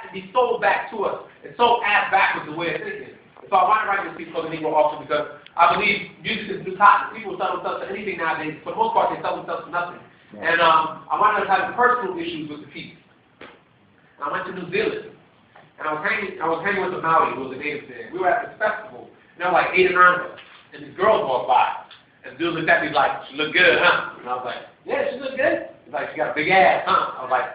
to be sold back to us. It's so ass backwards the way of thinking. So I want to write this piece called the Negro Auction because I believe music is new cotton. People sell themselves to anything nowadays. For the most part, they sell themselves to nothing. And I wanted to have personal issues with the piece. And I went to New Zealand. And I was hanging with the Maori, who was a native there. We were at this festival. And there were like 8 or 9 of us. And these girls walked by. And the dude looked at me like, "She look good, huh?" And I was like, "Yeah, she look good." He's like, "She got a big ass, huh?" I was like,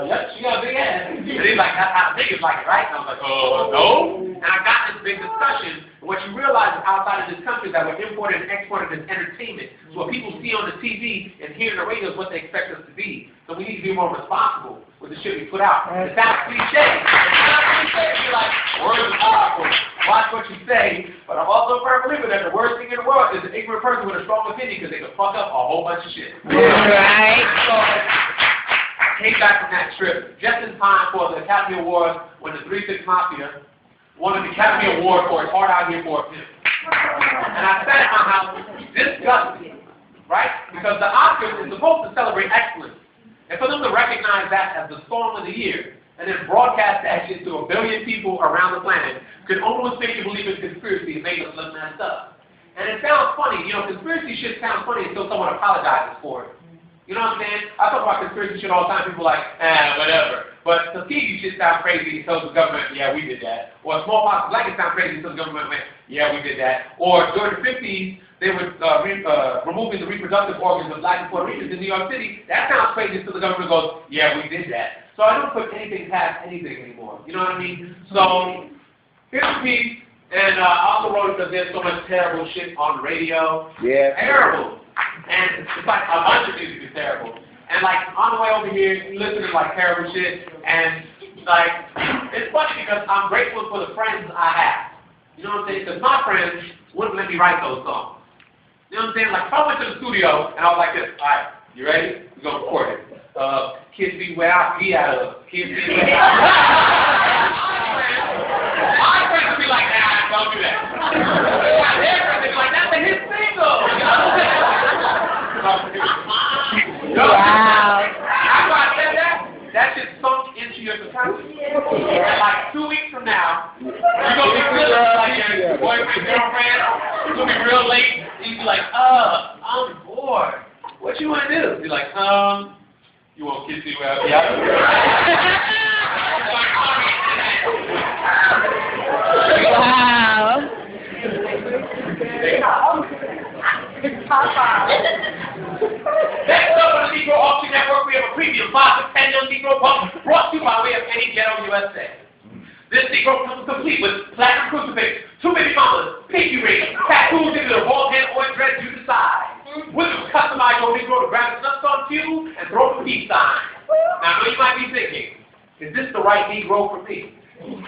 "Yep, she got a big ass." And he's like, "That's how niggas like it, right?" And I was like, "No." And I got this big discussion. And what you realize is outside of this country that we're imported and exported as entertainment. So what people see on the TV and hear on the radio is what they expect us to be. So we need to be more responsible with the shit we put out. It sounds cliche. It sounds cliche. You're like, words are powerful. Watch what you say. But I'm also a firm believer that the worst thing in the world is an ignorant person with a strong opinion because they can fuck up a whole bunch of shit. Right. So I came back from that trip just in time for the Academy Awards when the 3-6 Mafia won the Academy Award for It's Hard Out Here for a Pimp. And I sat at my house disgusted, right? Because the Oscars is supposed to celebrate excellence. And for them to recognize that as the song of the year and then broadcast that shit to 1 billion people around the planet could almost make you believe in conspiracy and make us look messed up. And it sounds funny, you know, conspiracy shit sounds funny until someone apologizes for it. You know what I'm saying? I talk about conspiracy shit all the time. People are like, whatever. But Tuskegee shit sounds crazy until the government, yeah, we did that. Or smallpox blanket sounds crazy until the government went, yeah, we did that. Or during the 50s, they were removing the reproductive organs of black and Puerto Ricans in New York City. That sounds crazy until the government goes, yeah, we did that. So I don't put anything past anything anymore. You know what I mean? So here's a piece, and I also wrote it because there's so much terrible shit on the radio. Yeah. Terrible. And it's like a bunch of music is terrible. And like on the way over here, you listen to like terrible shit, and like it's funny because I'm grateful for the friends I have. You know what I'm saying? Because my friends wouldn't let me write those songs. You know what I'm saying? Like if I went to the studio and I was like this, all right, you ready? We're gonna record it. Kids be where I be out of. Kids be where I My friends would be like, nah, don't do that. Their friends would be like, that's a hit single. Wow. After I said that, that just sunk into your subconscious. And like 2 weeks from now, you're going to be feeling like your boyfriend, girlfriend, it's going to be real late, and you'll be like, I'm bored. What you want to do? You're like, you want to kiss me where I be out? Wow. Next up on the Negro Auction Network, we have a premium 5 to 10 young Negro pump brought to you by way of Any Ghetto USA. This Negro comes complete with platinum crucifix, 2 baby mamas, pinky rings, tattoos into the bald head or dreads you decide. With a customized old Negro to grab his nuts on cue and throw the peace sign. Now I know you might be thinking, is this the right Negro for me?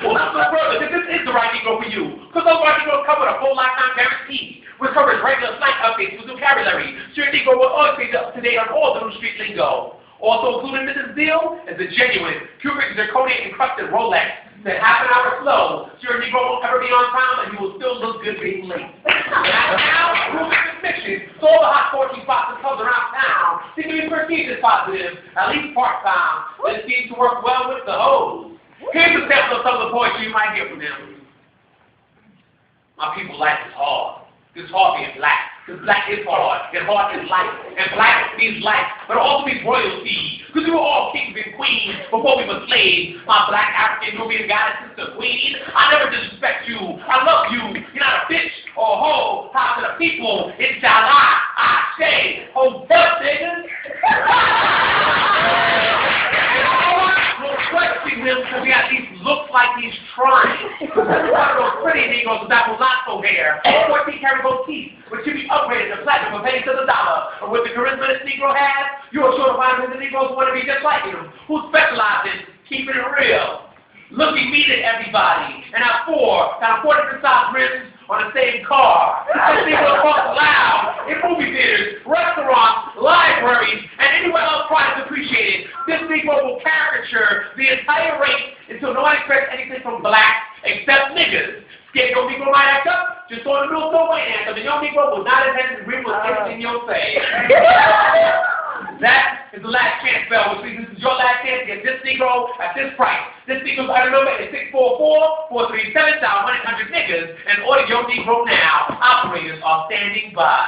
Well, not so further, this is the right Negro for you. Because those white Negros come with a full lifetime guarantee, which covers regular slang updates with vocabulary. Sure Negro will always be up to date on all the new street lingo. Also included in this deal is the genuine, cubic zirconia encrusted Rolex that half an hour slow. Sure Negro won't ever be on time, and he will still look good being late. And now, proving this fiction, so all the hot 14 spots and clubs around town seem to be perceived as positive, at least part-time. This seems to work well with the hoes. Here's a sample of some of the poetry you might hear from them. My people life is hard. It's hard being black. Because black is hard. And hard is life. And black means life. But it also means royalty. Because we were all kings and queens before we were slaves. My black African Nubian goddess sister queen. I never disrespect you. I love you. You're not a bitch or a hoe. How to the people. Inshallah. I say. Oh, fuck, niggas. Questioning him because he at least looks like he's trying. One of those pretty Negroes with that mulatto hair, 14-karat gold teeth, which should be upgraded to platinum for pennies to the dollar. And with the charisma this Negro has, you're sure to find him the Negroes want to be just like him, who specialize in keeping it real. Looking mean at everybody, and have 4 different size rims on the same car. This Negro talks loud in movie theaters, restaurants, libraries, and anywhere else price appreciated. This Negro will caricature the entire race until no one expects anything from black except niggas. Scared your Negro might act up? Just throw the middle so white answer. The young Negro will not intend to agree with anything you'll say. That is the last chance bell, which means this is is your last chance to get this Negro at this price. This Negro's item number is 644-437-100 niggas, and order your Negro now. Operators are standing by.